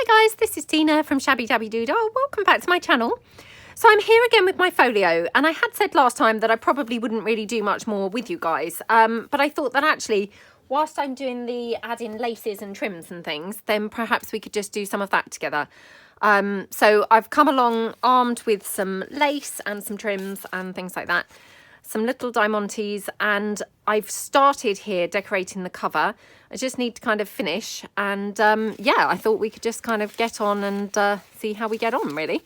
Hi guys, this is Tina from Shabbydabbydoodah. Welcome back to my channel. So I'm here again with my folio, and I had said last time that I probably wouldn't really do much more with you guys, but I thought that actually whilst I'm doing the add-in laces and trims and things, then perhaps we could just do some of that together. So I've come along armed with some lace and some trims and things like that, some little diamantes, and I've started here decorating the cover. I just need to kind of finish, and yeah, I thought we could just kind of get on and see how we get on, really.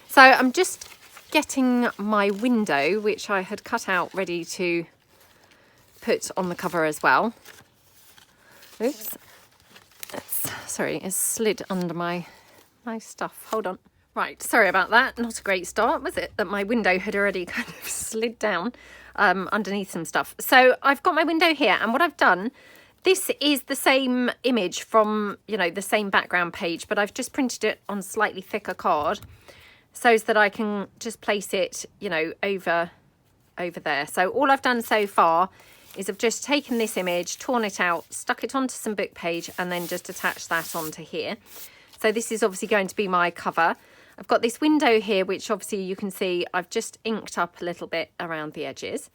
So I'm just getting my window, which I had cut out, ready to put on the cover as well. Oops, sorry, it's slid under my stuff. Hold on. Right, sorry about that. Not a great start, was it? That my window had already kind of slid down underneath some stuff. So I've got my window here, and what I've done, this is the same image from, you know, the same background page, but I've just printed it on slightly thicker card so that I can just place it, you know, over there. So all I've done so far is I've just taken this image, torn it out, stuck it onto some book page, and then just attached that onto here. So this is obviously going to be my cover. I've got this window here, which obviously you can see I've just inked up a little bit around the edges.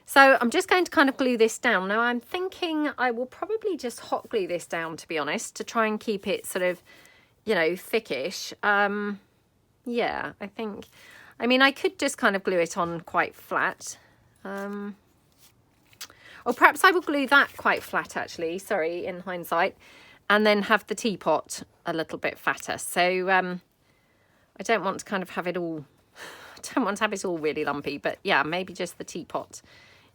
So I'm just going to kind of glue this down. Now I'm thinking I will probably just hot glue this down, to be honest, to try and keep it sort of, you know, thickish. Yeah, I think, I mean, I could just kind of glue it on quite flat. Or perhaps I will glue that quite flat, actually, sorry, in hindsight, and then have the teapot a little bit fatter. So I don't want to kind of have it all, I don't want to have it all really lumpy, but yeah, maybe just the teapot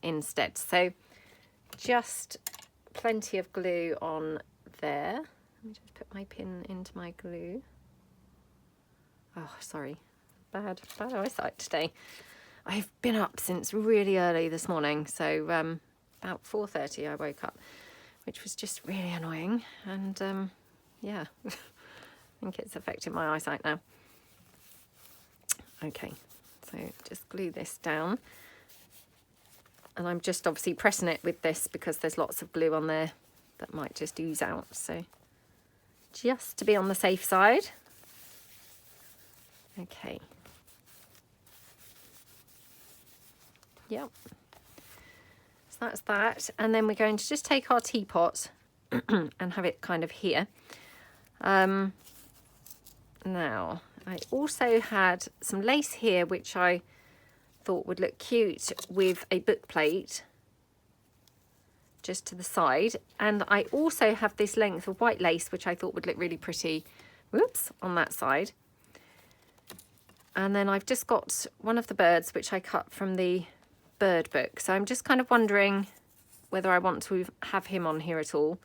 instead. So just plenty of glue on there. Let me just put my pin into my glue. Oh, sorry, bad eyesight today. I've been up since really early this morning, so about 4:30 I woke up, which was just really annoying, and yeah, I think it's affecting my eyesight now. Okay, so just glue this down, and I'm just obviously pressing it with this because there's lots of glue on there that might just ooze out, so just to be on the safe side. Okay. Yep. So that's that, and then we're going to just take our teapot and have it kind of here. Now I also had some lace here which I thought would look cute with a book plate just to the side, and I also have this length of white lace which I thought would look really pretty, whoops, on that side. And then I've just got one of the birds which I cut from the bird book, so I'm just kind of wondering whether I want to have him on here at all,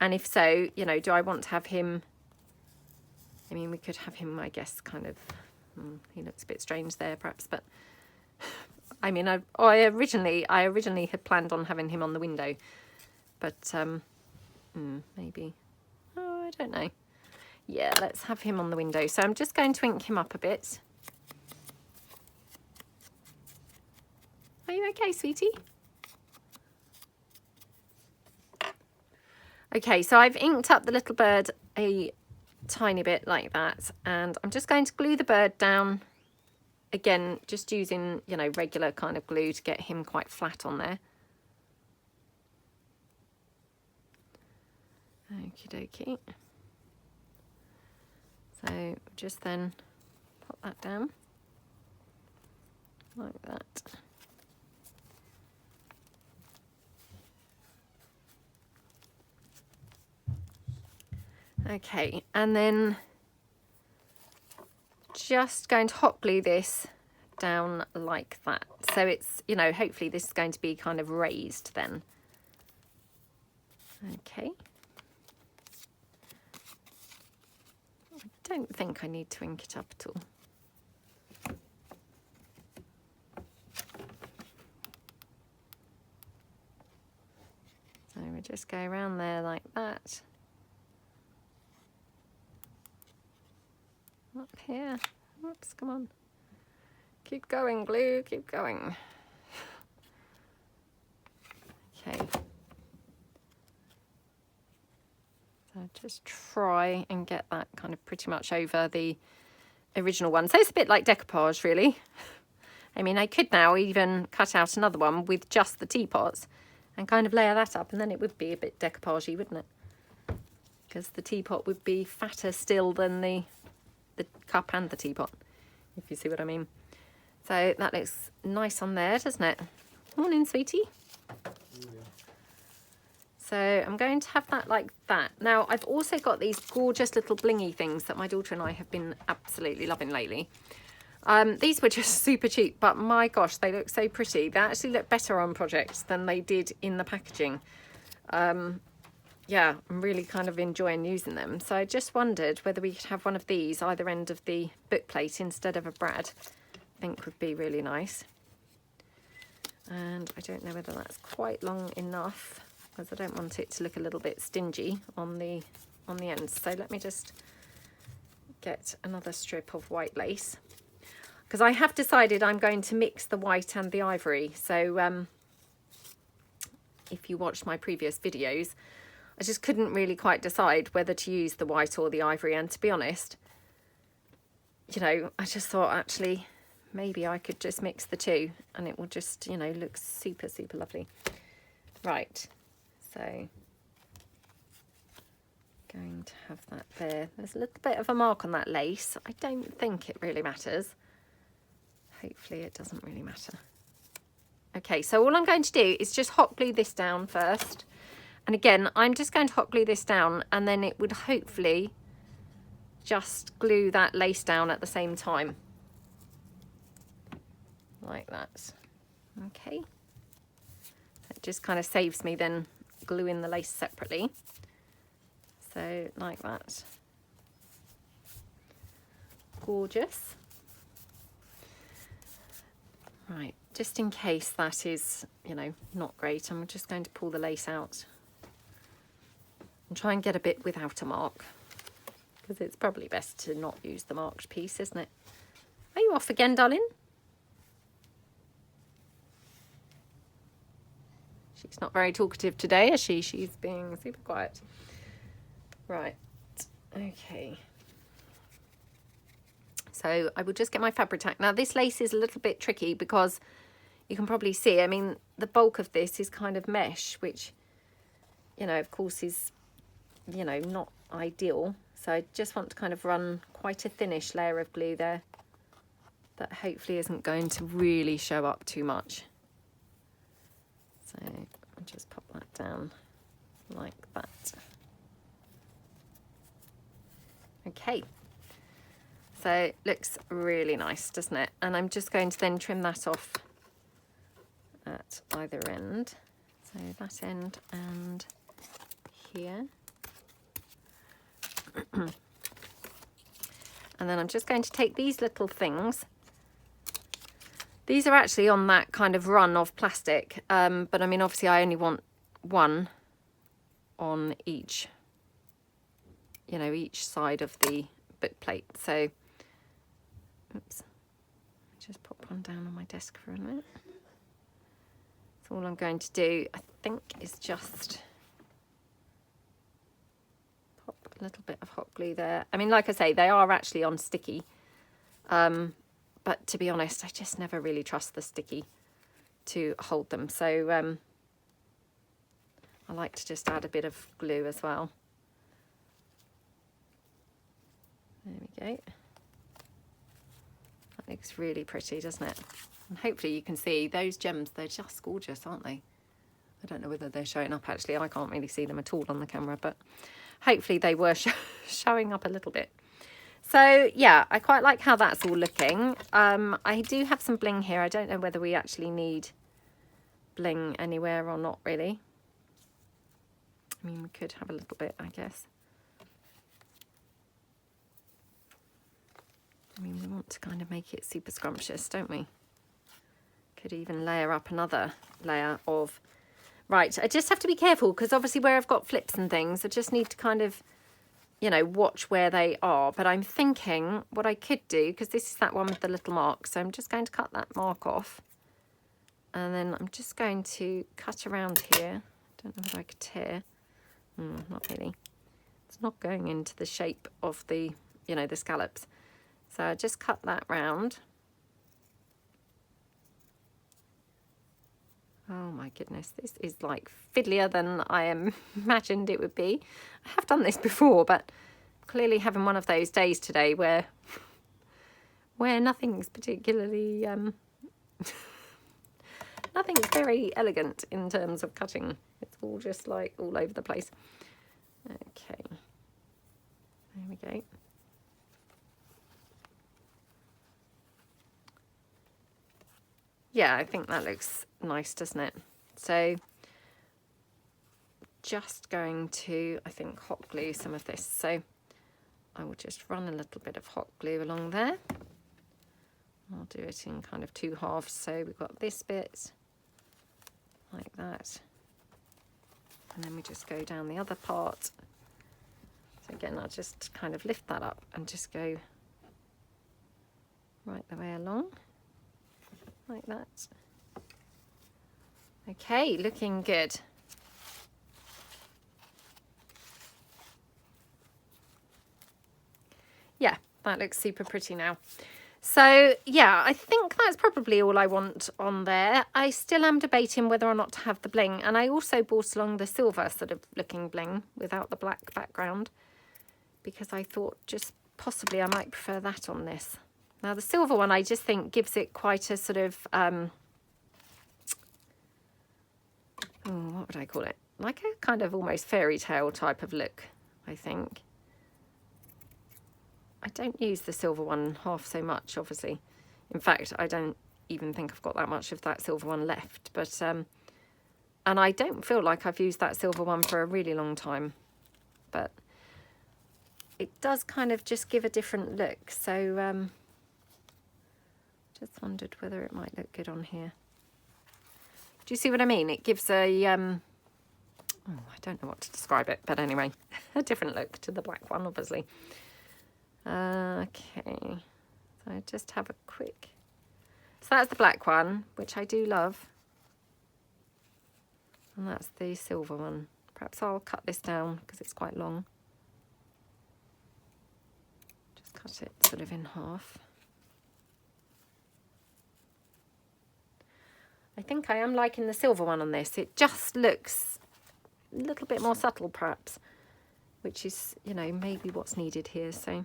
and if so, you know, do I want to have him, I mean, we could have him, I guess, kind of, he looks a bit strange there perhaps, but I mean, I originally had planned on having him on the window, but maybe, oh, I don't know. Yeah, let's have him on the window. So I'm just going to ink him up a bit. Are you okay, sweetie? Okay, so I've inked up the little bird a tiny bit like that, and I'm just going to glue the bird down again, just using, you know, regular kind of glue to get him quite flat on there. Okie dokie. So just then pop that down like that. Okay, and then just going to hot glue this down like that. So it's, you know, hopefully this is going to be kind of raised then. Okay. I don't think I need to ink it up at all. So we just go around there like that. Up here. Oops, come on. Keep going, glue, keep going. Okay. So Just try and get that kind of pretty much over the original one. So it's a bit like decoupage, really. I mean, I could now even cut out another one with just the teapots and kind of layer that up, and then it would be a bit decoupagey, wouldn't it? Because the teapot would be fatter still than the cup and the teapot, if you see what I mean. So that looks nice on there, doesn't it? Morning, sweetie. So I'm going to have that like that. Now, I've also got these gorgeous little blingy things that my daughter and I have been absolutely loving lately. These were just super cheap, but my gosh, they look so pretty. They actually look better on projects than they did in the packaging. Yeah, I'm really kind of enjoying using them. So I just wondered whether we could have one of these either end of the book plate instead of a brad. I think would be really nice. And I don't know whether that's quite long enough, because I don't want it to look a little bit stingy on the ends. So let me just get another strip of white lace, because I have decided I'm going to mix the white and the ivory. So if you watched my previous videos, I just couldn't really quite decide whether to use the white or the ivory. And to be honest, you know, I just thought actually maybe I could just mix the two and it will just, you know, look super, super lovely. Right, so going to have that there. There's a little bit of a mark on that lace. I don't think it really matters. Hopefully it doesn't really matter. Okay, so all I'm going to do is just hot glue this down first. And again, I'm just going to hot glue this down, and then it would hopefully just glue that lace down at the same time. Like that. Okay. It just kind of saves me then gluing the lace separately. So like that. Gorgeous. Right, just in case that is, you know, not great, I'm just going to pull the lace out and try and get a bit without a mark, because it's probably best to not use the marked piece, isn't it? Are you off again, darling? She's not very talkative today, is she? She's being super quiet. Right, okay. So I will just get my fabric tack. Now this lace is a little bit tricky because you can probably see, I mean, the bulk of this is kind of mesh, which, you know, of course is, you know, not ideal. So I just want to kind of run quite a thinnish layer of glue there that hopefully isn't going to really show up too much. So I'll just pop that down like that. Okay. So looks really nice, doesn't it? And I'm just going to then trim that off at either end. So that end and here. And then I'm just going to take these little things. These are actually on that kind of run of plastic, but I mean, obviously I only want one on each, you know, each side of the book plate. So, oops, just pop one down on my desk for a minute. So all I'm going to do, I think, is just pop a little bit of hot glue there. I mean, like I say, they are actually on sticky. But to be honest, I just never really trust the sticky to hold them. So I like to just add a bit of glue as well. There we go. That looks really pretty, doesn't it? And hopefully you can see those gems, they're just gorgeous, aren't they? I don't know whether they're showing up actually. I can't really see them at all on the camera, but hopefully they were showing up a little bit. So yeah, I quite like how that's all looking. I do have some bling here. I don't know whether we actually need bling anywhere or not really. I mean, we could have a little bit, I guess. I mean, we want to kind of make it super scrumptious, don't we? Could even layer up another layer of... Right, I just have to be careful because obviously where I've got flips and things, I just need to kind of, you know, watch where they are. But I'm thinking what I could do, because this is that one with the little mark, so I'm just going to cut that mark off. And then I'm just going to cut around here. I don't know if I could tear. Not really. Let's It's not going into the shape of the, you know, the scallops. So I just cut that round. Oh my goodness, this is like fiddlier than I imagined it would be. I have done this before, but clearly having one of those days today where nothing's particularly, nothing's very elegant in terms of cutting. It's all just like all over the place. Okay, there we go. Yeah, I think that looks nice, doesn't it? So just going to, I think, hot glue some of this. So I will just run a little bit of hot glue along there. I'll do it in kind of 2 halves. So we've got this bit like that. And then we just go down the other part. So again, I'll just kind of lift that up and just go right the way along. Like that. Okay, looking good. Yeah, that looks super pretty now. So yeah, I think that's probably all I want on there. I still am debating whether or not to have the bling, and I also brought along the silver sort of looking bling without the black background, because I thought just possibly I might prefer that on this. Now the silver one, I just think gives it quite a sort of, oh, what would I call it? Like a kind of almost fairy tale type of look, I think. I don't use the silver one half so much, obviously. In fact, I don't even think I've got that much of that silver one left. But, and I don't feel like I've used that silver one for a really long time. But it does kind of just give a different look. So, just wondered whether it might look good on here. Do you see what I mean? It gives a, oh, I don't know what to describe it, but anyway, a different look to the black one, obviously. Okay, so I just have a quick, so that's the black one, which I do love. And that's the silver one. Perhaps I'll cut this down because it's quite long. Just cut it sort of in half. I think I am liking the silver one on this. It just looks a little bit more subtle perhaps, which is, you know, maybe what's needed here. So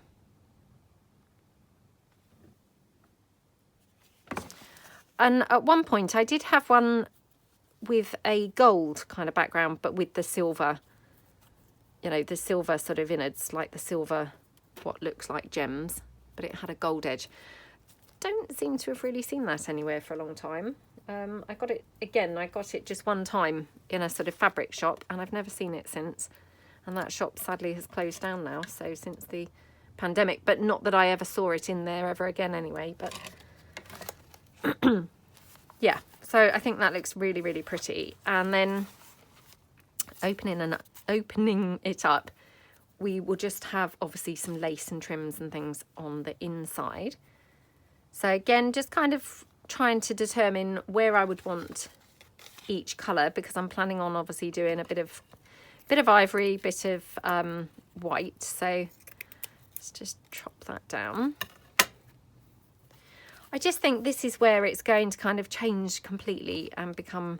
and at one point I did have one with a gold kind of background, but with the silver, you know, the silver sort of innards, like the silver, what looks like gems, but it had a gold edge. Don't seem to have really seen that anywhere for a long time. I got it again, I got it just one time in a sort of fabric shop, and I've never seen it since. And that shop sadly has closed down now, so since the pandemic, but not that I ever saw it in there ever again anyway. But yeah, so I think that looks really, really pretty. And then opening it up, we will just have obviously some lace and trims and things on the inside. So again, just kind of trying to determine where I would want each colour, because I'm planning on obviously doing a bit of ivory, bit of white. So let's just chop that down. I just think this is where it's going to kind of change completely and become,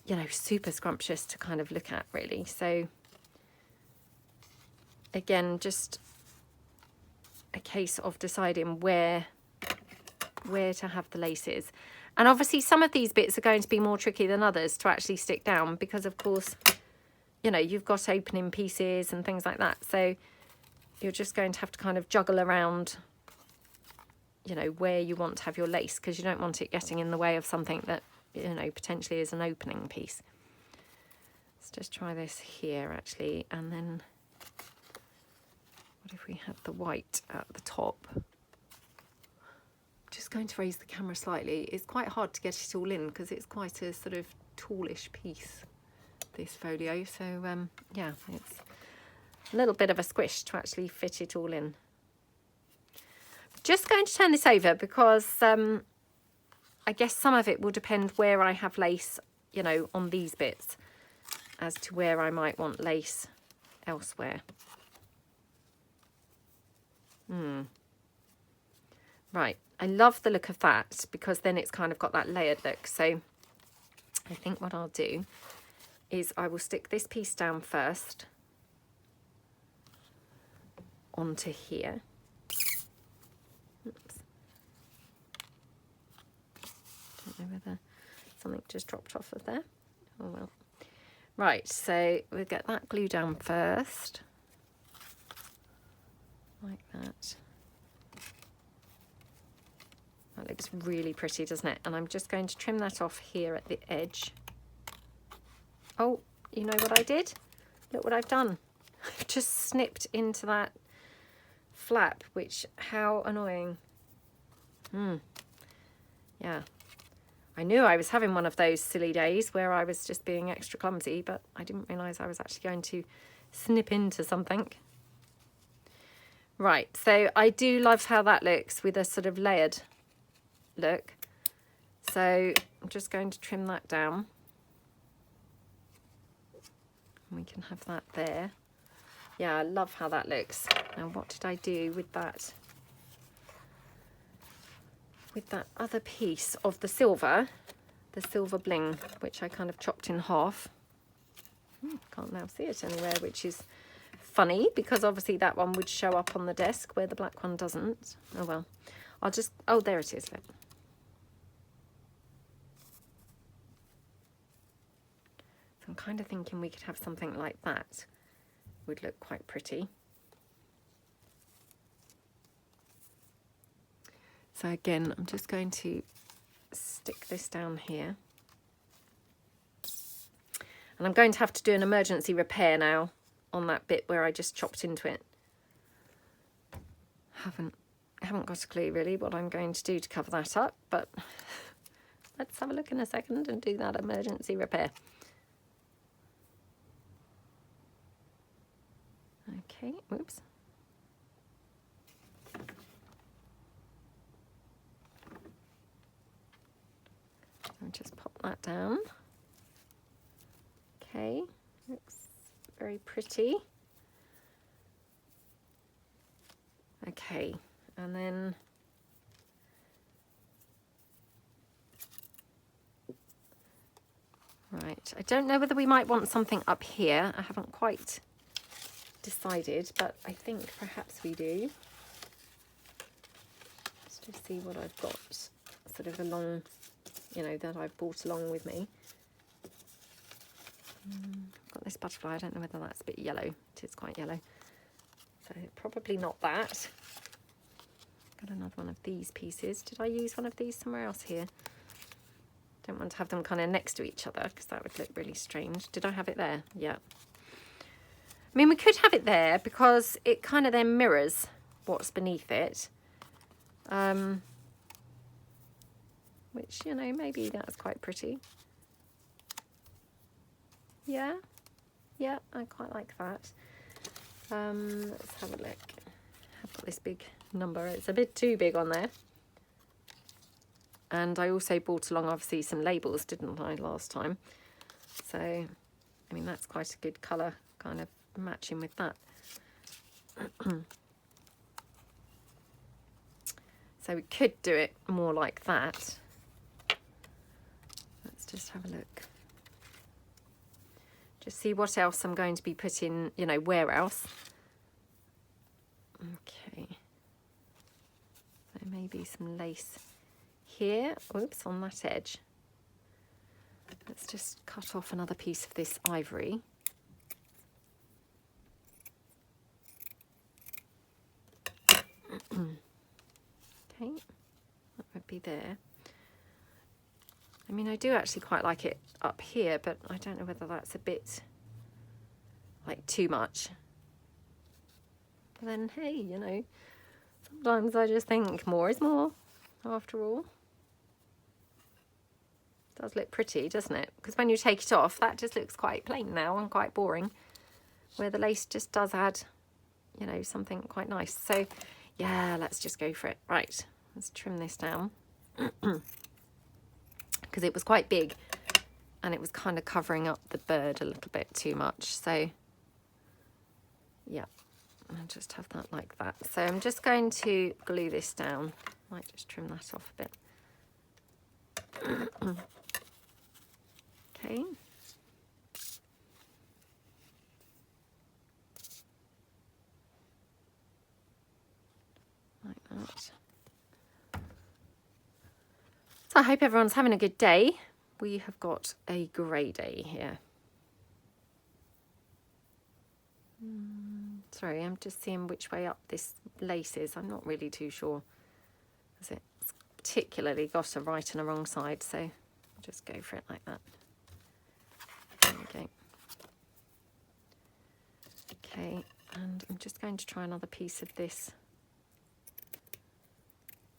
you know, super scrumptious to kind of look at, really. So again, just a case of deciding where to have the laces. And obviously some of these bits are going to be more tricky than others to actually stick down, because of course, you know, you've got opening pieces and things like that. So you're just going to have to kind of juggle around, you know, where you want to have your lace, because you don't want it getting in the way of something that, you know, potentially is an opening piece. Let's just try this here actually. And then what if we had the white at the top? Just going to raise the camera slightly. It's quite hard to get it all in because it's quite a sort of tallish piece, this folio. So yeah, it's a little bit of a squish to actually fit it all in. Just going to turn this over because I guess some of it will depend where I have lace, you know, on these bits, as to where I might want lace elsewhere. Right, I love the look of that because then it's kind of got that layered look. So I think what I'll do is I will stick this piece down first onto here. Oops. Don't know whether something just dropped off of there. Oh well. Right, so we'll get that glue down first. Like that. That looks really pretty, doesn't it? And I'm just going to trim that off here at the edge. Oh, you know what I did? Look what I've done. I've just snipped into that flap, which, how annoying. Yeah. I knew I was having one of those silly days where I was just being extra clumsy, but I didn't realise I was actually going to snip into something. Right, so I do love how that looks with a sort of layered look. So I'm just going to trim that down. We can have that there. Yeah, I love how that looks. Now, what did I do with that? With that other piece of the silver bling, which I kind of chopped in half. Can't now see it anywhere, which is funny because obviously that one would show up on the desk where the black one doesn't. Oh well, I'll just, oh, there it is. Look. So I'm kind of thinking we could have something like that. Would look quite pretty. So again, I'm just going to stick this down here. And I'm going to have to do an emergency repair now on that bit where I just chopped into it. Haven't got a clue really what I'm going to do to cover that up, but let's have a look in a second and do that emergency repair. Okay, whoops. I'll just pop that down. Okay, looks very pretty. Okay, and then right, I don't know whether we might want something up here. I haven't quite decided, but I think perhaps we do. Let's just see what I've got sort of along, you know, that I've brought along with me. I've got this butterfly. I don't know whether that's a bit yellow. It is quite yellow. So probably not that. Got another one of these pieces. Did I use one of these somewhere else here? Don't want to have them kind of next to each other because that would look really strange. Did I have it there? Yeah. I mean, we could have it there because it kind of then mirrors what's beneath it. Which, you know, maybe that's quite pretty. Yeah, yeah, I quite like that. Let's have a look. I've got this big number. It's a bit too big on there. And I also brought along, obviously, some labels, didn't I, last time? So, I mean, that's quite a good colour, kind of matching with that. So we could do it more like that. Let's just have a look. Just see what else I'm going to be putting, you know, where else. Okay. So maybe some lace here. Oops, on that edge. Let's just cut off another piece of this ivory. Okay, that would be there. I mean, I do actually quite like it up here, but I don't know whether that's a bit like too much. But then, hey, you know, sometimes I just think more is more after all. It does look pretty, doesn't it? Because when you take it off, that just looks quite plain now and quite boring, where the lace just does add, you know, something quite nice. So yeah, let's just go for it. Right, let's trim this down. Because it was quite big and it was kind of covering up the bird a little bit too much. So yeah, I'll just have that like that. So I'm just going to glue this down. Might just trim that off a bit. Okay. Like that. So I hope everyone's having a good day. We have got a grey day here. Sorry, I'm just seeing which way up this lace is. I'm not really too sure. It's particularly got a right and a wrong side, so I'll just go for it like that. There we go. Okay, and I'm just going to try another piece of this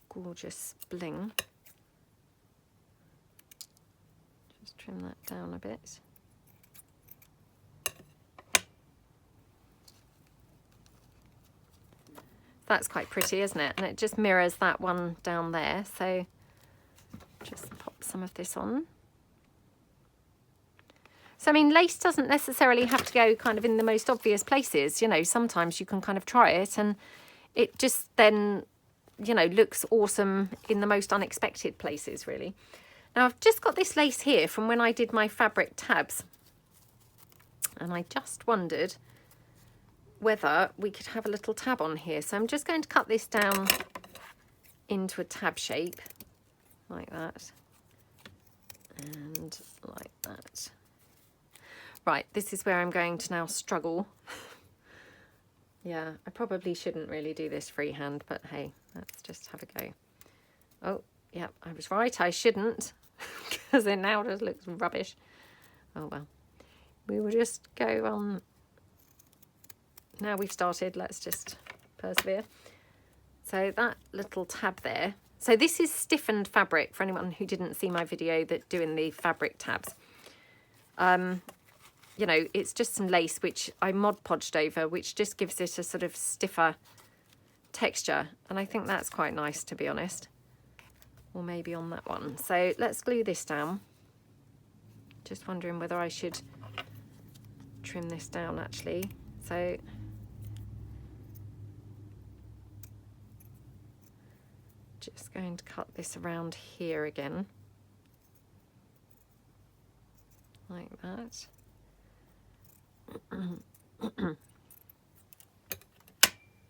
gorgeous bling. Just trim that down a bit. That's quite pretty, isn't it? And it just mirrors that one down there. So just pop some of this on. So, I mean, lace doesn't necessarily have to go kind of in the most obvious places. You know, sometimes you can kind of try it and it just then, you know, looks awesome in the most unexpected places, really. Now, I've just got this lace here from when I did my fabric tabs. And I just wondered whether we could have a little tab on here. So I'm just going to cut this down into a tab shape like that and like that. Right, this is where I'm going to now struggle. Yeah, I probably shouldn't really do this freehand, but hey, let's just have a go. Oh, yeah, I was right, I shouldn't, because it now just looks rubbish. Oh well, we will just go on. Now we've started, let's just persevere. So that little tab there. So this is stiffened fabric for anyone who didn't see my video that doing the fabric tabs. You know, it's just some lace which I Mod Podged over, which just gives it a sort of stiffer texture. And I think that's quite nice, to be honest. Or maybe on that one. So let's glue this down. Just wondering whether I should trim this down actually. So just going to cut this around here again, like that.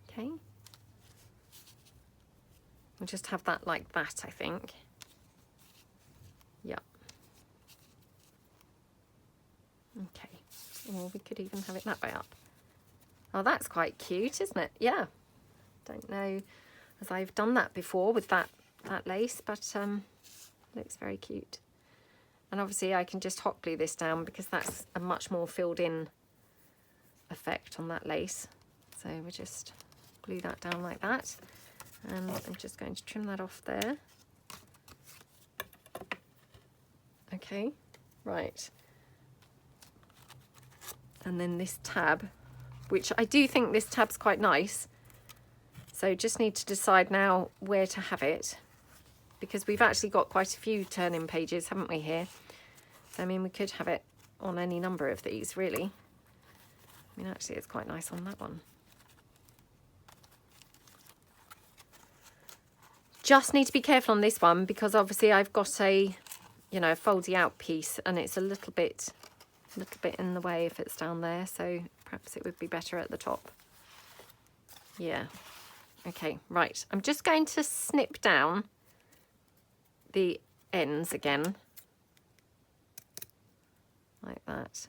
Okay. We'll just have that like that, I think. Yep. Okay. Or we could even have it that way up. Oh, that's quite cute, isn't it? Yeah. Don't know as I've done that before with that lace, but looks very cute. And obviously I can just hot glue this down because that's a much more filled in effect on that lace. So we'll just glue that down like that. And I'm just going to trim that off there. Okay, right. And then this tab, which I do think this tab's quite nice. So just need to decide now where to have it, because we've actually got quite a few turn-in pages, haven't we, here? So, I mean, we could have it on any number of these, really. I mean, actually, it's quite nice on that one. Just need to be careful on this one, because obviously I've got a, you know, a foldy out piece, and it's a little bit in the way if it's down there. So perhaps it would be better at the top. Yeah. Okay, right. I'm just going to snip down the ends again, like that.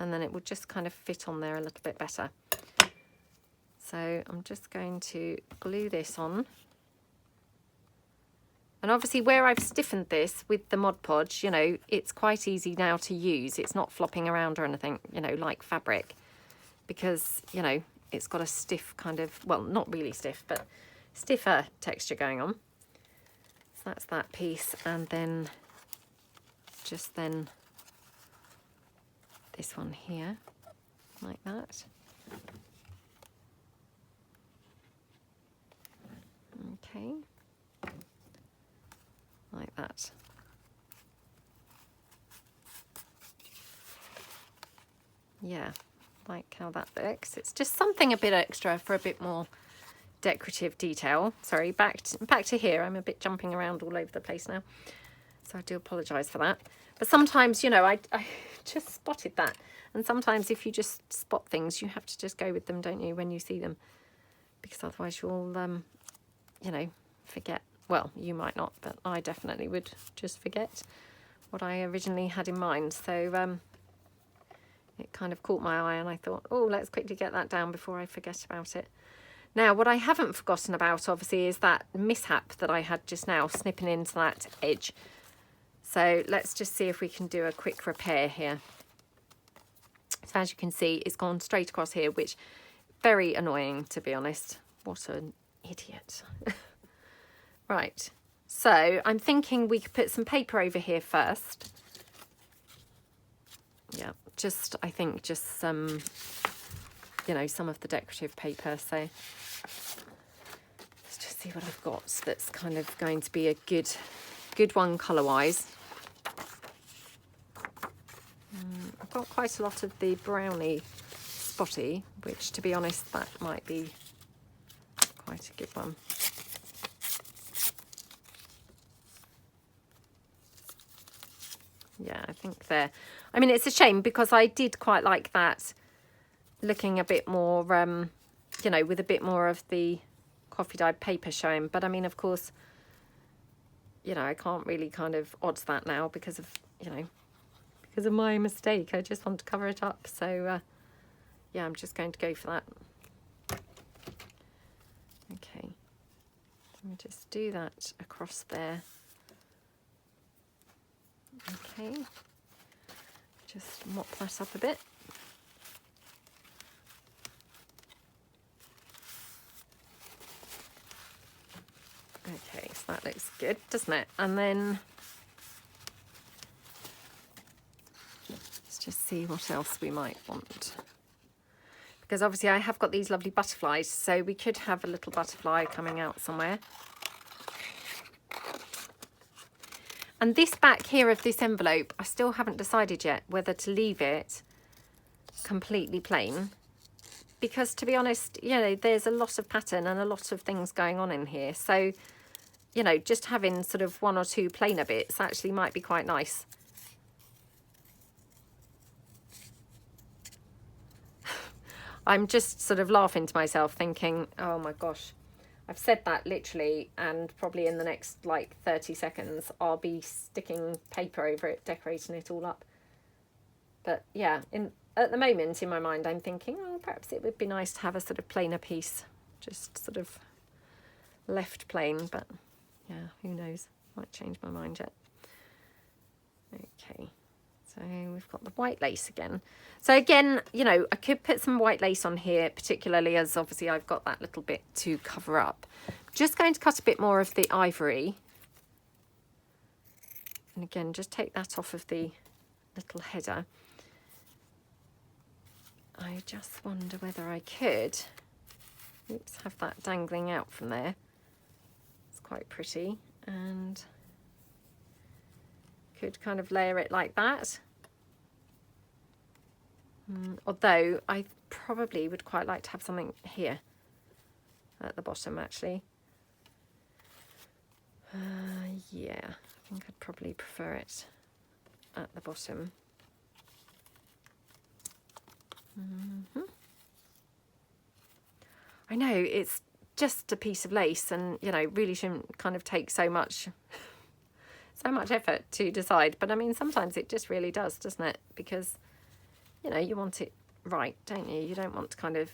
And then it will just kind of fit on there a little bit better. So I'm just going to glue this on. And obviously where I've stiffened this with the Mod Podge, you know, it's quite easy now to use. It's not flopping around or anything, you know, like fabric. Because, you know, it's got a stiff kind of, well, not really stiff, but stiffer texture going on. So that's that piece. And then just then this one here, like that. Okay. Like that. Yeah. like how that looks. It's just something a bit extra for a bit more decorative detail. Sorry, back to here. I'm a bit jumping around all over the place now, so I do apologise for that. But sometimes, you know, I just spotted that, and sometimes if you just spot things, you have to just go with them, don't you, when you see them, because otherwise you'll you know, forget. Well, you might not, but I definitely would just forget what I originally had in mind. So it kind of caught my eye, and I thought, oh, let's quickly get that down before I forget about it. Now, what I haven't forgotten about, obviously, is that mishap that I had just now, snipping into that edge. So let's just see if we can do a quick repair here. So as you can see, it's gone straight across here, which very annoying, to be honest. What an idiot. Right, so I'm thinking we could put some paper over here first. Yeah, just, I think just some, you know, some of the decorative paper. So let's just see what I've got that's kind of going to be a good one colour-wise. I've got quite a lot of the brownie spotty, which, to be honest, that might be quite a good one. Yeah, I think there. I mean, it's a shame because I did quite like that, looking a bit more, you know, with a bit more of the coffee dyed paper showing. But I mean, of course, you know, I can't really kind of odds that now because of, you know, because of my mistake. I just want to cover it up. So, yeah, I'm just going to go for that. Okay. Let me just do that across there. Okay. Just mop that up a bit. Okay, so that looks good, doesn't it? And then let's just see what else we might want. Because obviously I have got these lovely butterflies, so we could have a little butterfly coming out somewhere. And this back here of this envelope, I still haven't decided yet whether to leave it completely plain. Because to be honest, you know, there's a lot of pattern and a lot of things going on in here. So, you know, just having sort of one or two plainer bits actually might be quite nice. I'm just sort of laughing to myself thinking, oh my gosh, I've said that literally, and probably in the next like 30 seconds, I'll be sticking paper over it, decorating it all up. But yeah, at the moment in my mind, I'm thinking, oh, perhaps it would be nice to have a sort of plainer piece, just sort of left plain, but yeah, who knows, might change my mind yet. Okay, so we've got the white lace again. So again, you know, I could put some white lace on here, particularly as obviously I've got that little bit to cover up. Just going to cut a bit more of the ivory. And again, just take that off of the little header. I just wonder whether I could, oops, have that dangling out from there. It's quite pretty, and could kind of layer it like that. Although I probably would quite like to have something here at the bottom, actually. Yeah, I think I'd probably prefer it at the bottom. I know it's just a piece of lace, and you know, really shouldn't kind of take so much effort to decide, but I mean sometimes it just really does, doesn't it? Because you know, you want it right, don't you? You don't want to kind of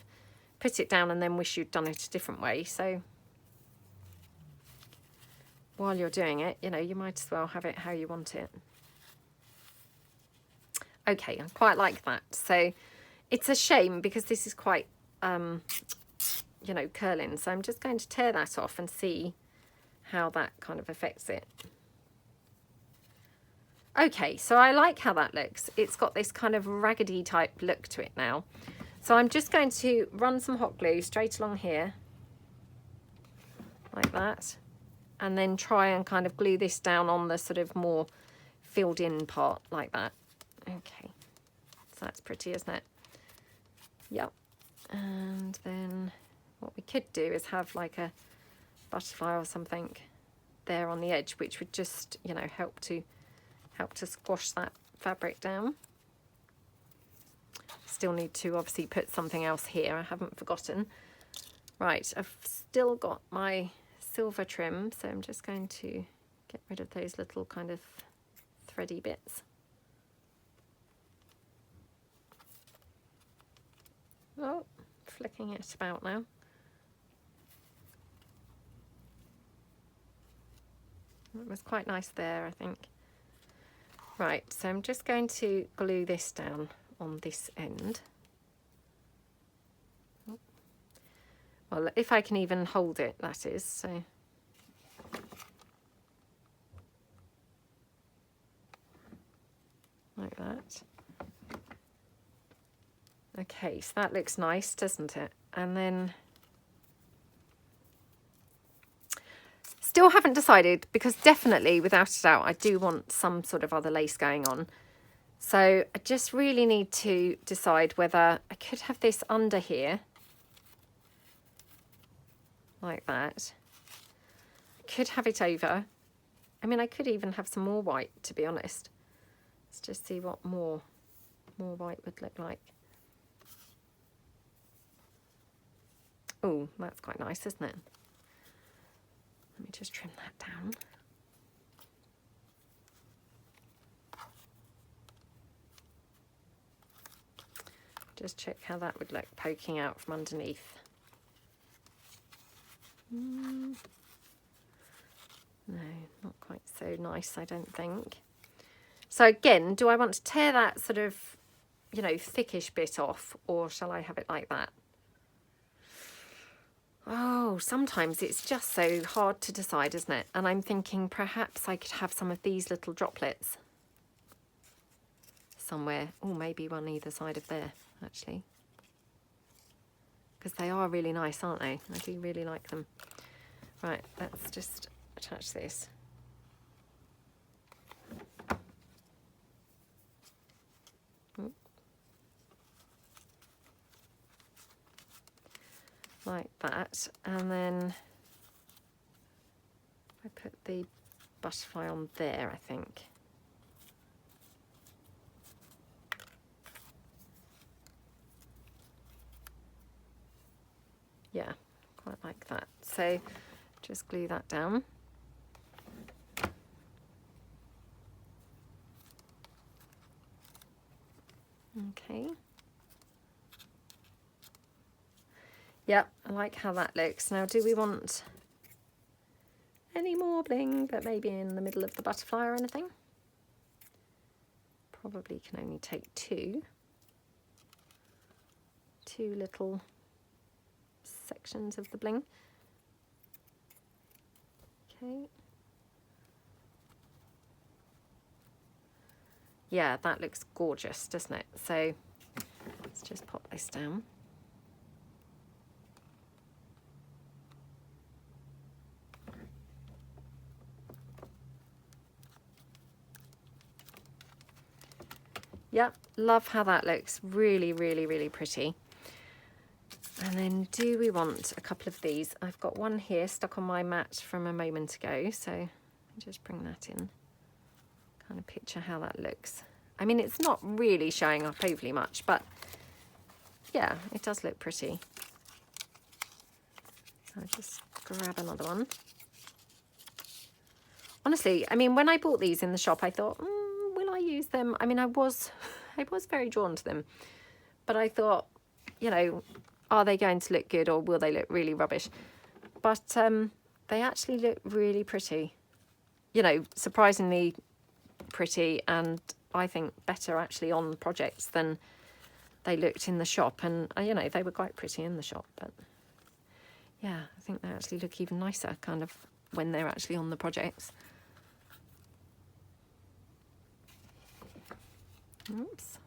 put it down and then wish you'd done it a different way. So while you're doing it, you know, you might as well have it how you want it. Okay, I quite like that. So it's a shame because this is quite, you know, curling. So I'm just going to tear that off and see how that kind of affects it. Okay, so I like how that looks. It's got this kind of raggedy type look to it now. So I'm just going to run some hot glue straight along here, like that, and then try and kind of glue this down on the sort of more filled in part, like that. Okay, so that's pretty, isn't it? Yep. And then what we could do is have like a butterfly or something there on the edge, which would just, you know, help to squash that fabric down. Still need to obviously put something else here. I haven't forgotten. Right, I've still got my silver trim, so I'm just going to get rid of those little kind of thready bits. Oh, flicking it about now. It was quite nice there, I think. Right, so I'm just going to glue this down on this end. Well, if I can even hold it, that is, so. Like that. Okay, so that looks nice, doesn't it? And then still haven't decided, because definitely, without a doubt, I do want some sort of other lace going on. So I just really need to decide whether I could have this under here, like that. I could have it over. I mean, I could even have some more white, to be honest. Let's just see what more white would look like. Oh, that's quite nice, isn't it? Let me just trim that down. Just check how that would look poking out from underneath. No, not quite so nice, I don't think. So again, do I want to tear that sort of, you know, thickish bit off, or shall I have it like that? Oh, sometimes it's just so hard to decide, isn't it? And I'm thinking perhaps I could have some of these little droplets somewhere. Oh, maybe one either side of there, actually. Because they are really nice, aren't they? I do really like them. Right, let's just attach this. Like that, and then I put the butterfly on there, I think. Yeah, quite like that. So just glue that down. Okay. Yep, I like how that looks. Now, do we want any more bling, but maybe in the middle of the butterfly or anything? Probably can only take two little sections of the bling. Okay. Yeah, that looks gorgeous, doesn't it? So let's just pop this down. Yep, love how that looks. Really, really, really pretty. And then do we want a couple of these? I've got one here stuck on my mat from a moment ago, so let me just bring that in. Kind of picture how that looks. I mean, it's not really showing up overly much, but yeah, it does look pretty. So I'll just grab another one. Honestly, I mean, when I bought these in the shop, I thought, will I use them? I mean, I was very drawn to them, but I thought, you know, are they going to look good or will they look really rubbish? But they actually look really pretty, you know, surprisingly pretty, and I think better actually on projects than they looked in the shop. And you know, they were quite pretty in the shop, but yeah, I think they actually look even nicer kind of when they're actually on the projects. Oops.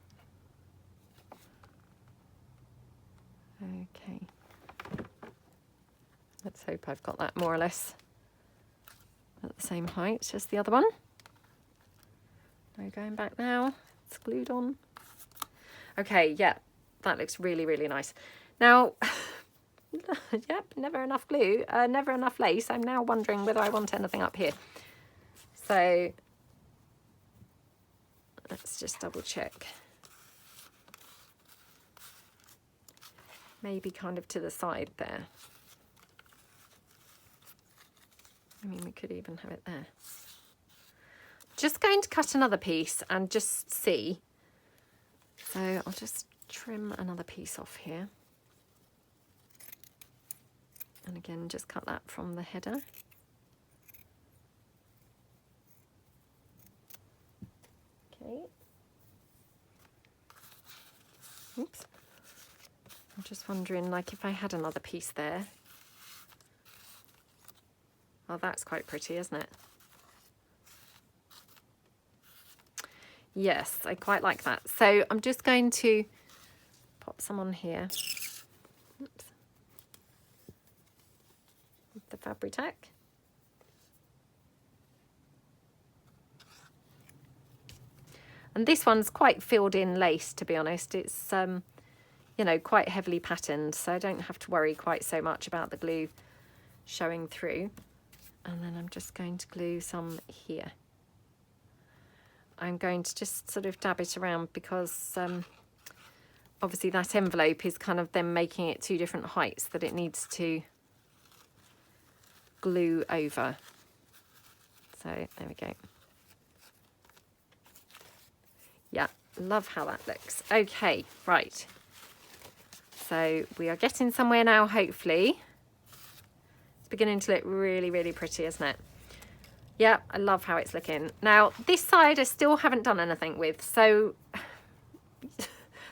Okay. Let's hope I've got that more or less at the same height as the other one. No going back now. It's glued on. Okay, yeah. that looks really, really nice. Now, yep, never enough glue, never enough lace. I'm now wondering whether I want anything up here. So let's just double check. Maybe kind of to the side there. I mean, we could even have it there. Just going to cut another piece and just see. So I'll just trim another piece off here. And again, just cut that from the header. Okay. Oops. I'm just wondering, like, if I had another piece there. Oh, that's quite pretty, isn't it? Yes, I quite like that. So I'm just going to pop some on here. Oops. With the Fabri-Tac. And this one's quite filled in lace, to be honest. It's, you know, quite heavily patterned, so I don't have to worry quite so much about the glue showing through. And then I'm just going to glue some here. I'm going to just sort of dab it around because obviously that envelope is kind of then making it two different heights that it needs to glue over. So there we go. Yeah, love how that looks. Okay, right. So we are getting somewhere now, hopefully. It's beginning to look really, really pretty, isn't it? Yeah, I love how it's looking. Now, this side I still haven't done anything with. So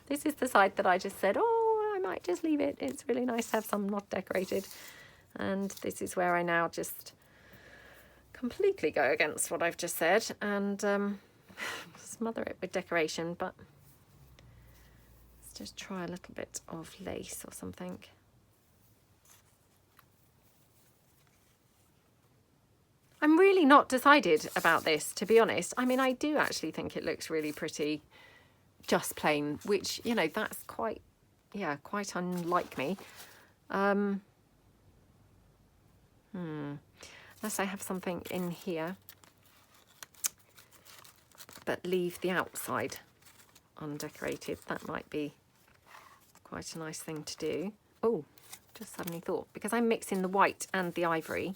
this is the side that I just said, oh, I might just leave it. It's really nice to have some not decorated. And this is where I now just completely go against what I've just said and smother it with decoration. But let's just try a little bit of lace or something. I'm really not decided about this, to be honest. I mean, I do actually think it looks really pretty, just plain, which, you know, that's quite, yeah, quite unlike me. Unless I have something in here, but leave the outside undecorated. That might be quite a nice thing to do. Oh, just suddenly thought, because I'm mixing the white and the ivory,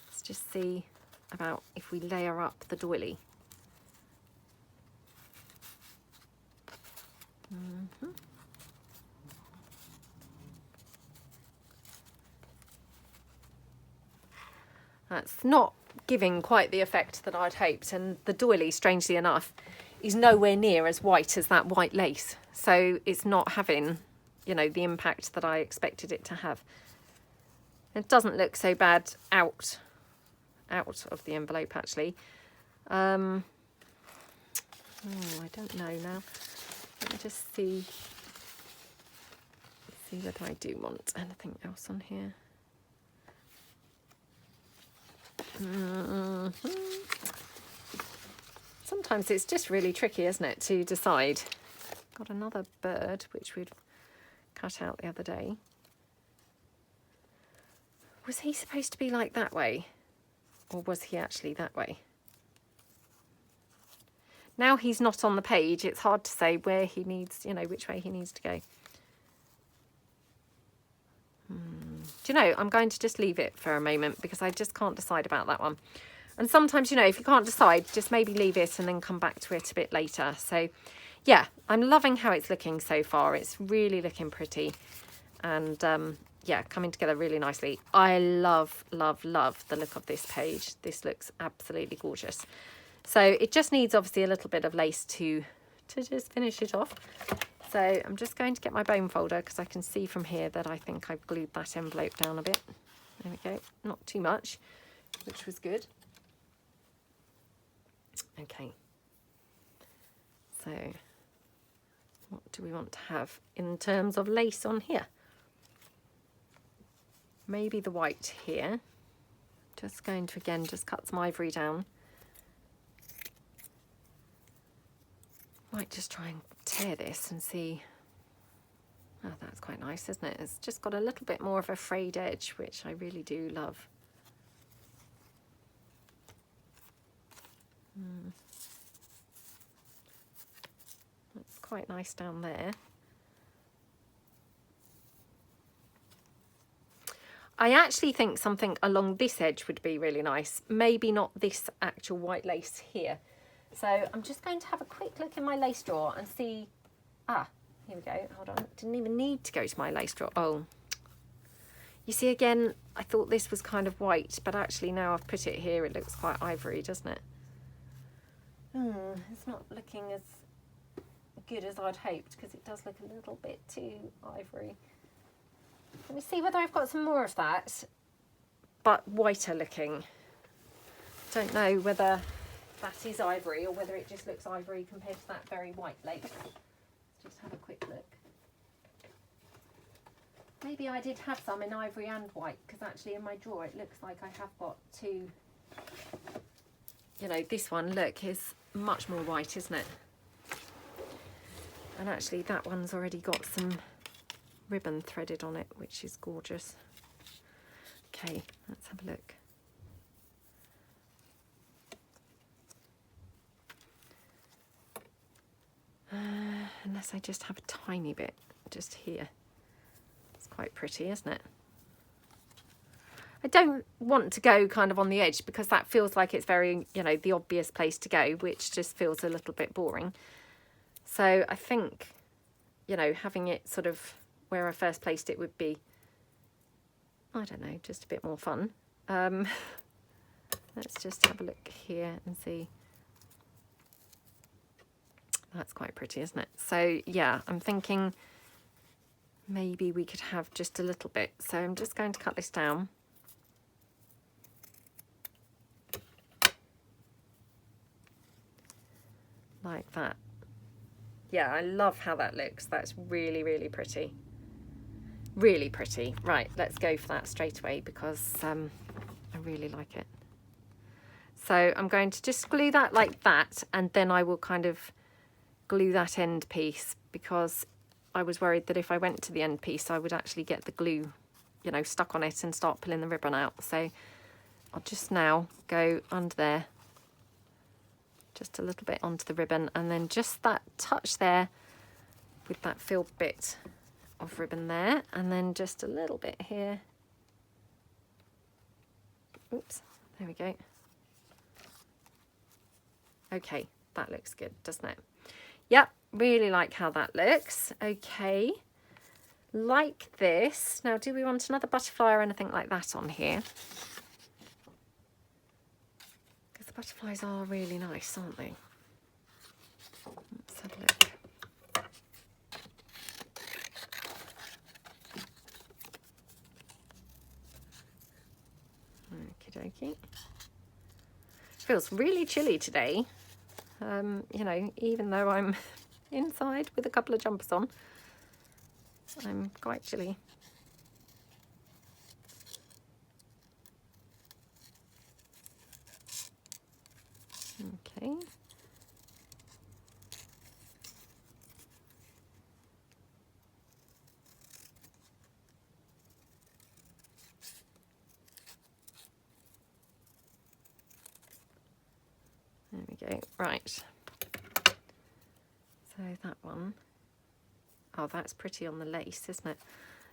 let's just see about if we layer up the doily. That's not giving quite the effect that I'd hoped, and the doily, strangely enough, is nowhere near as white as that white lace, so it's not having, you know, the impact that I expected it to have. It doesn't look so bad out of the envelope, actually. Oh, I don't know now. Let me just see whether I do want anything else on here. Sometimes it's just really tricky, isn't it, to decide. Got another bird which we'd cut out the other day. Was he supposed to be like that way, or was he actually that way? Now he's not on the page, it's hard to say where he needs, you know, which way he needs to go. Do you know, I'm going to just leave it for a moment because I just can't decide about that one. And sometimes, you know, if you can't decide, just maybe leave it and then come back to it a bit later. So yeah, I'm loving how it's looking so far. It's really looking pretty. And yeah, coming together really nicely. I love, love, love the look of this page. This looks absolutely gorgeous. So it just needs obviously a little bit of lace to just finish it off. So I'm just going to get my bone folder because I can see from here that I think I've glued that envelope down a bit. There we go, not too much, which was good. Okay, so what do we want to have in terms of lace on here? Maybe the white here. Just going to again just cut some ivory down. Might just try and tear this and see. Oh, that's quite nice, isn't it? It's just got a little bit more of a frayed edge, which I really do love. That's quite nice down there. I actually think something along this edge would be really nice. Maybe not this actual white lace here. So I'm just going to have a quick look in my lace drawer and see. Ah, here we go. Hold on. Didn't even need to go to my lace drawer. Oh, you see, again, I thought this was kind of white, but actually now I've put it here, it looks quite ivory, doesn't it? It's not looking as good as I'd hoped, because it does look a little bit too ivory. Let me see whether I've got some more of that, but whiter looking. Don't know whether that is ivory or whether it just looks ivory compared to that very white lace. Let's just have a quick look. Maybe I did have some in ivory and white, because actually in my drawer it looks like I have got two. You know, this one, look, is much more white, isn't it? And actually that one's already got some ribbon threaded on it, which is gorgeous. Okay, let's have a look. Unless I just have a tiny bit just here. It's quite pretty, isn't it? I don't want to go kind of on the edge, because that feels like it's very, you know, the obvious place to go, which just feels a little bit boring. So I think, you know, having it sort of where I first placed it would be, I don't know, just a bit more fun. Let's just have a look here and see. That's quite pretty, isn't it? So yeah, I'm thinking maybe we could have just a little bit. So I'm just going to cut this down. Like that. Yeah, I love how that looks. That's really, really pretty. Really pretty. Right, let's go for that straight away, because I really like it. So I'm going to just glue that like that, and then I will kind of glue that end piece, because I was worried that if I went to the end piece I would actually get the glue, you know, stuck on it and start pulling the ribbon out. So I'll just now go under there, just a little bit onto the ribbon, and then just that touch there with that filled bit of ribbon there, and then just a little bit here. Oops, there we go. Okay, that looks good, doesn't it? Yep, really like how that looks. Okay, like this. Now, do we want another butterfly or anything like that on here? Because the butterflies are really nice, aren't they? Let's have a look. Okie dokie. Feels really chilly today. You know, even though I'm inside with a couple of jumpers on, I'm quite chilly. Okay. There we go. Right. So that one. Oh, that's pretty on the lace, isn't it?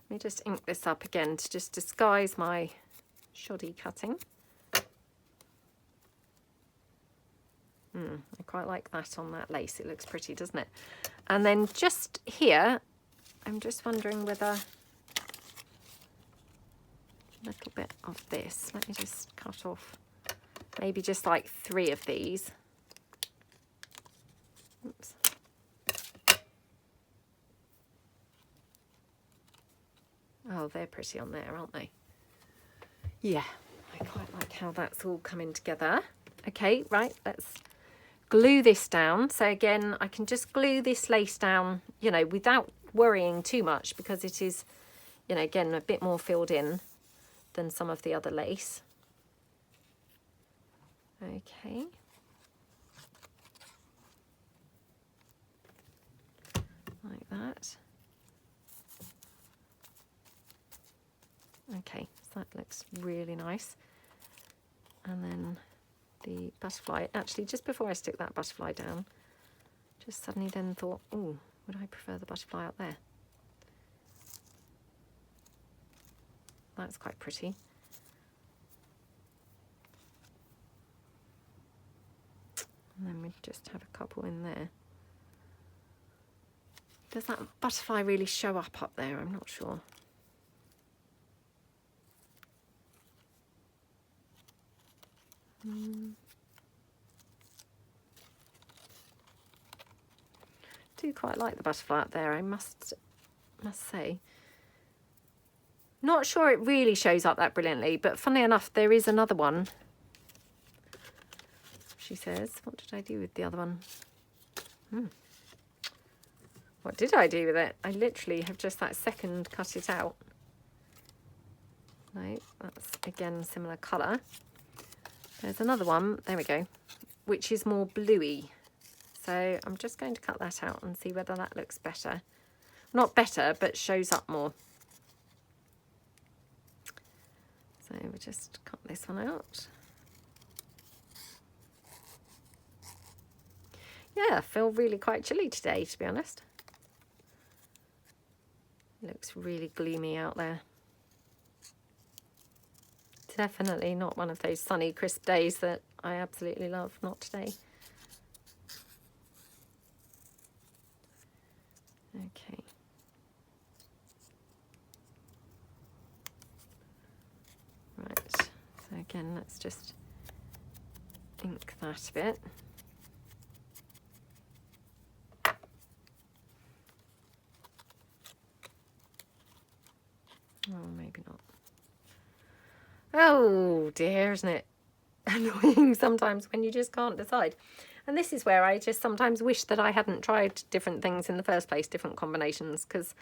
Let me just ink this up again to just disguise my shoddy cutting. I quite like that on that lace. It looks pretty, doesn't it? And then just here, I'm just wondering whether a little bit of this. Let me just cut off maybe just like 3 of these. Oops. Oh, they're pretty on there, aren't they? Yeah, I quite like how that's all coming together. Okay, right, let's glue this down. So again, I can just glue this lace down, you know, without worrying too much, because it is, you know, again, a bit more filled in than some of the other lace. Okay. Like that. Okay, so that looks really nice. And then the butterfly, actually just before I stick that butterfly down, just suddenly then thought, oh, would I prefer the butterfly up there? That's quite pretty. And then we just have a couple in there. Does that butterfly really show up there? I'm not sure. Do quite like the butterfly up there, I must say. Not sure it really shows up that brilliantly, but funnily enough, there is another one. She says, what did I do with the other one? What did I do with it? I literally have just that second cut it out. No, that's again similar colour. There's another one, there we go, which is more bluey. So I'm just going to cut that out and see whether that looks better. Not better, but shows up more. So we'll just cut this one out. Yeah, I feel really quite chilly today, to be honest. It looks really gloomy out there. Definitely not one of those sunny, crisp days that I absolutely love. Not today. Okay. Right. So again, let's just ink that a bit. Oh, maybe not. Oh dear, isn't it annoying sometimes when you just can't decide? And this is where I just sometimes wish that I hadn't tried different things in the first place, different combinations, because,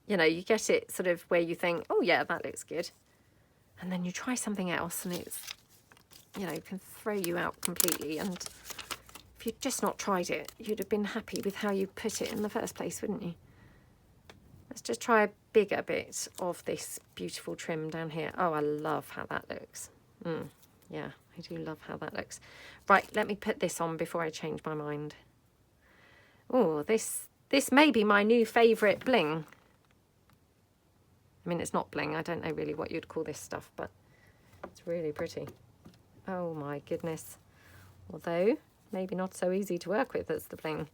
you know, you get it sort of where you think, oh yeah, that looks good. And then you try something else and it's, you know, can throw you out completely. And if you'd just not tried it, you'd have been happy with how you put it in the first place, wouldn't you? Let's just try a bigger bit of this beautiful trim down here. Oh, I love how that looks. Yeah, I do love how that looks. Right, let me put this on before I change my mind. Oh, this may be my new favourite bling. I mean, it's not bling. I don't know really what you'd call this stuff, but it's really pretty. Oh my goodness. Although, maybe not so easy to work with as the bling.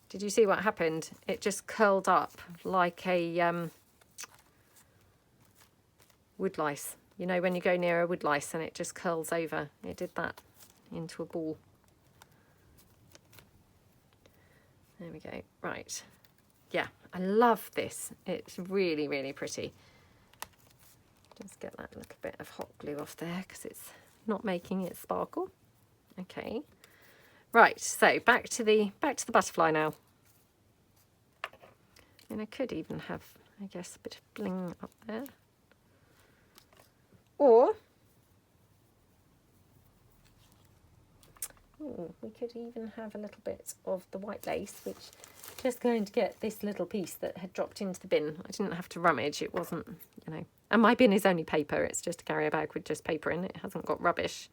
Did you see what happened? It just curled up like a woodlice. You know, when you go near a woodlice and it just curls over. It did that into a ball. There we go. Right. Yeah, I love this. It's really, really pretty. Just get that little bit of hot glue off there because it's not making it sparkle. Okay. Right, so back to the butterfly now. And I could even have, I guess, a bit of bling up there. Or we could even have a little bit of the white lace, which just going to get this little piece that had dropped into the bin. I didn't have to rummage. It wasn't, you know, and my bin is only paper. It's just a carrier bag with just paper in it. It hasn't got rubbish,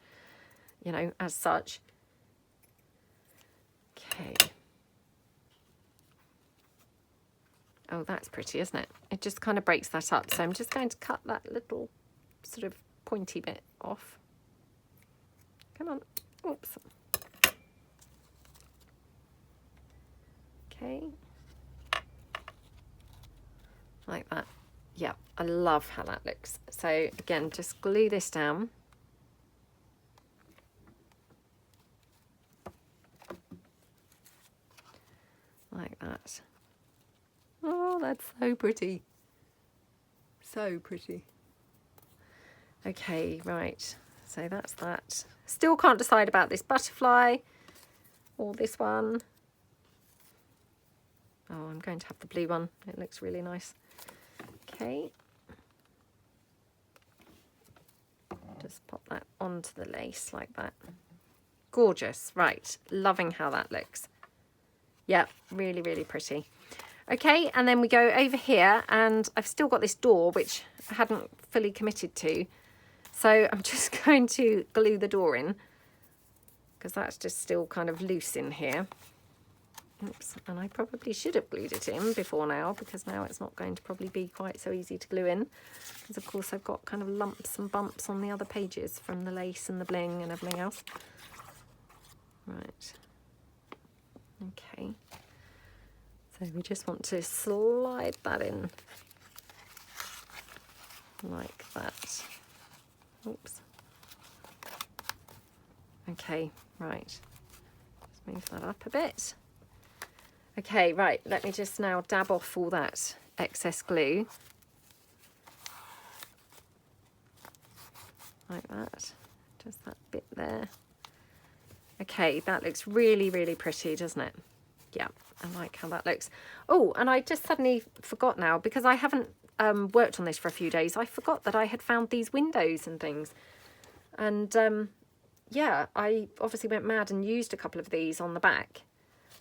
you know, as such. Okay. Oh, that's pretty, isn't it? It just kind of breaks that up. So I'm just going to cut that little sort of pointy bit off. Come on. Oops. Okay. Like that. Yeah, I love how that looks. So again, just glue this down. Like that. Oh, that's so pretty. So pretty. Okay, right. So that's that. Still can't decide about this butterfly or this one. Oh, I'm going to have the blue one. It looks really nice. Okay. Just pop that onto the lace like that. Gorgeous. Right. Loving how that looks. Yeah, really, really pretty. Okay, and then we go over here, and I've still got this door, which I hadn't fully committed to. So I'm just going to glue the door in, because that's just still kind of loose in here. Oops, and I probably should have glued it in before now, because now it's not going to probably be quite so easy to glue in. Because of course I've got kind of lumps and bumps on the other pages from the lace and the bling and everything else. Right. Okay. So we just want to slide that in like that. Oops. Okay, right. Just move that up a bit. Okay, right, let me just now dab off all that excess glue. Like that. Just that bit there. Okay, that looks really, really pretty, doesn't it? Yeah, I like how that looks. Oh, and I just suddenly forgot now, because I haven't worked on this for a few days. I forgot that I had found these windows and things. And yeah, I obviously went mad and used a couple of these on the back.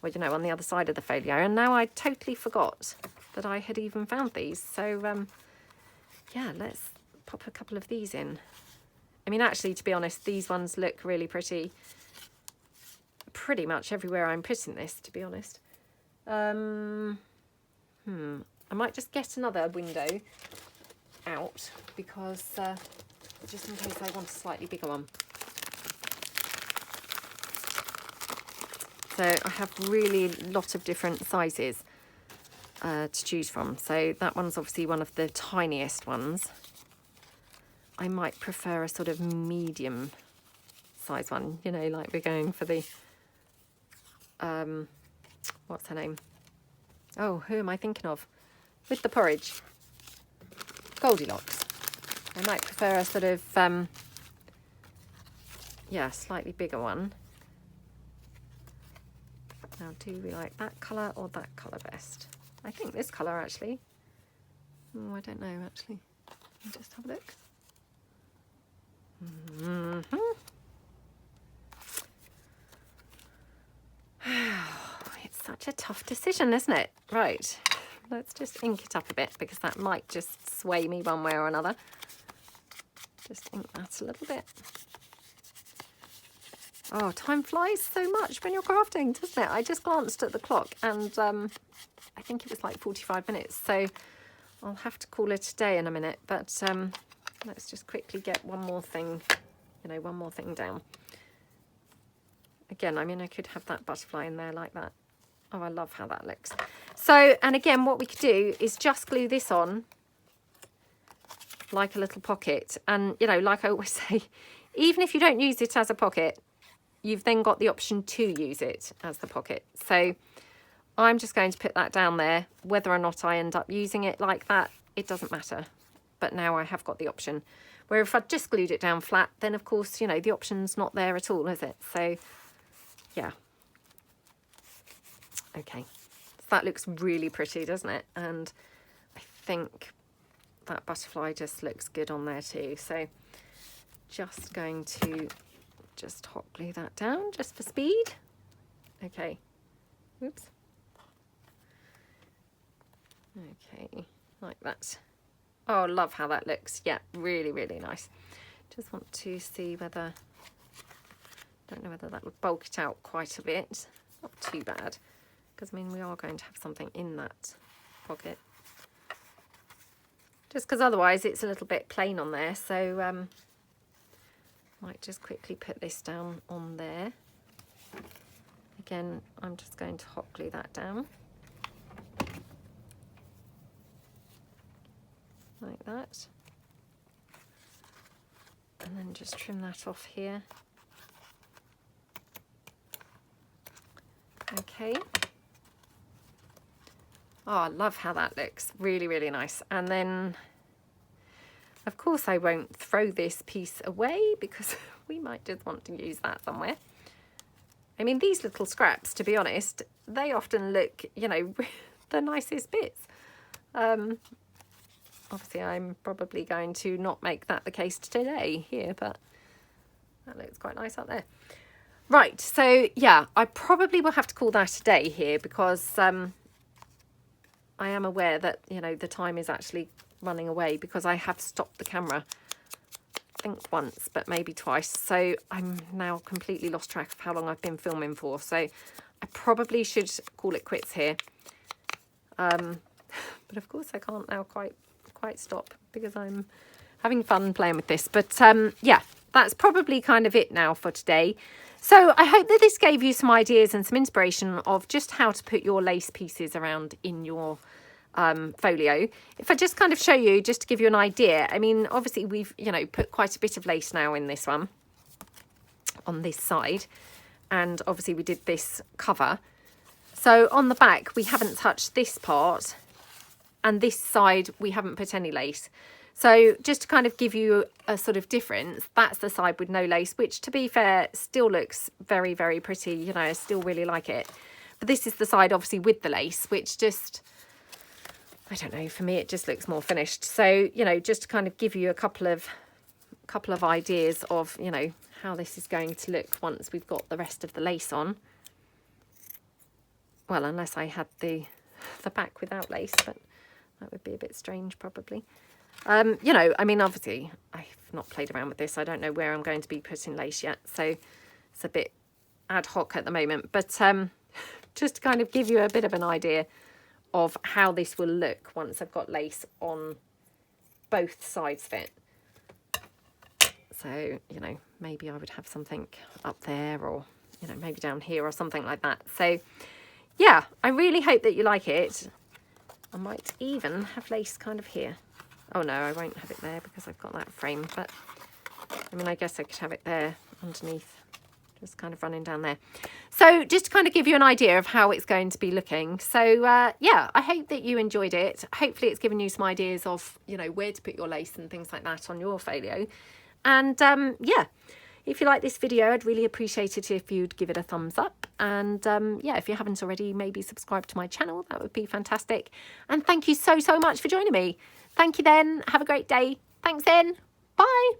Well, you know, on the other side of the folio. And now I totally forgot that I had even found these. So yeah, let's pop a couple of these in. I mean, actually, to be honest, these ones look really pretty. Pretty much everywhere I'm putting this, to be honest. I might just get another window out, because just in case I want a slightly bigger one. So I have really a lot of different sizes to choose from. So that one's obviously one of the tiniest ones. I might prefer a sort of medium size one, you know, like we're going for the what's her name? Oh, who am I thinking of? With the porridge. Goldilocks. I might prefer a sort of, yeah, slightly bigger one. Now, do we like that colour or that colour best? I think this colour, actually. Oh, I don't know, actually. Let me just have a look. It's such a tough decision, isn't it? Right, let's just ink it up a bit, because that might just sway me one way or another. Just ink that a little bit. Oh, time flies so much when you're crafting, doesn't it? I just glanced at the clock, and I think it was like 45 minutes. So I'll have to call it a day in a minute. But let's just quickly get one more thing, you know, one more thing down. Again, I mean, I could have that butterfly in there like that. Oh, I love how that looks. So, and again, what we could do is just glue this on like a little pocket. And, you know, like I always say, even if you don't use it as a pocket, you've then got the option to use it as the pocket. So I'm just going to put that down there. Whether or not I end up using it like that, it doesn't matter. But now I have got the option. Where if I just glued it down flat, then of course, you know, the option's not there at all, is it? So, yeah. Okay. So that looks really pretty, doesn't it? And I think that butterfly just looks good on there too. So just going to just hot glue that down just for speed. Okay. Oops. Okay, like that. Oh, love how that looks. Yeah, really, really nice. Just want to see whether, don't know whether that would bulk it out quite a bit. Not too bad, because I mean, we are going to have something in that pocket. Just because otherwise it's a little bit plain on there. So might just quickly put this down on there. Again, I'm just going to hot glue that down. Like that. And then just trim that off here. Okay. Oh, I love how that looks. Really, really nice. And then, of course, I won't throw this piece away, because we might just want to use that somewhere. I mean, these little scraps, to be honest, they often look, you know, the nicest bits. Obviously, I'm probably going to not make that the case today here, but that looks quite nice up there. Right, so yeah, I probably will have to call that a day here, because I am aware that, you know, the time is actually running away because I have stopped the camera, I think once, but maybe twice. So I'm now completely lost track of how long I've been filming for. So I probably should call it quits here. But of course I can't now quite stop because I'm having fun playing with this. But yeah, that's probably kind of it now for today. So I hope that this gave you some ideas and some inspiration of just how to put your lace pieces around in your folio. If I just kind of show you, just to give you an idea, I mean, obviously we've, you know, put quite a bit of lace now in this one, on this side, and obviously we did this cover. So on the back, we haven't touched this part, and this side, we haven't put any lace. So just to kind of give you a sort of difference, that's the side with no lace, which to be fair, still looks very, very pretty. You know, I still really like it. But this is the side obviously with the lace, which just, I don't know, for me, it just looks more finished. So, you know, just to kind of give you a couple of ideas of, you know, how this is going to look once we've got the rest of the lace on. Well, unless I had the back without lace, but that would be a bit strange probably. You know, I mean, obviously I've not played around with this. I don't know where I'm going to be putting lace yet, so it's a bit ad hoc at the moment. But just to kind of give you a bit of an idea of how this will look once I've got lace on both sides of it. So, you know, maybe I would have something up there, or, you know, maybe down here or something like that. So yeah, I really hope that you like it. I might even have lace kind of here. Oh no, I won't have it there because I've got that frame, but I mean, I guess I could have it there underneath, just kind of running down there. So just to kind of give you an idea of how it's going to be looking. So yeah, I hope that you enjoyed it. Hopefully it's given you some ideas of, you know, where to put your lace and things like that on your folio. And yeah, if you like this video, I'd really appreciate it if you'd give it a thumbs up. And yeah, if you haven't already, maybe subscribe to my channel. That would be fantastic. And thank you so much for joining me. Thank you then. Have a great day. Thanks then. Bye.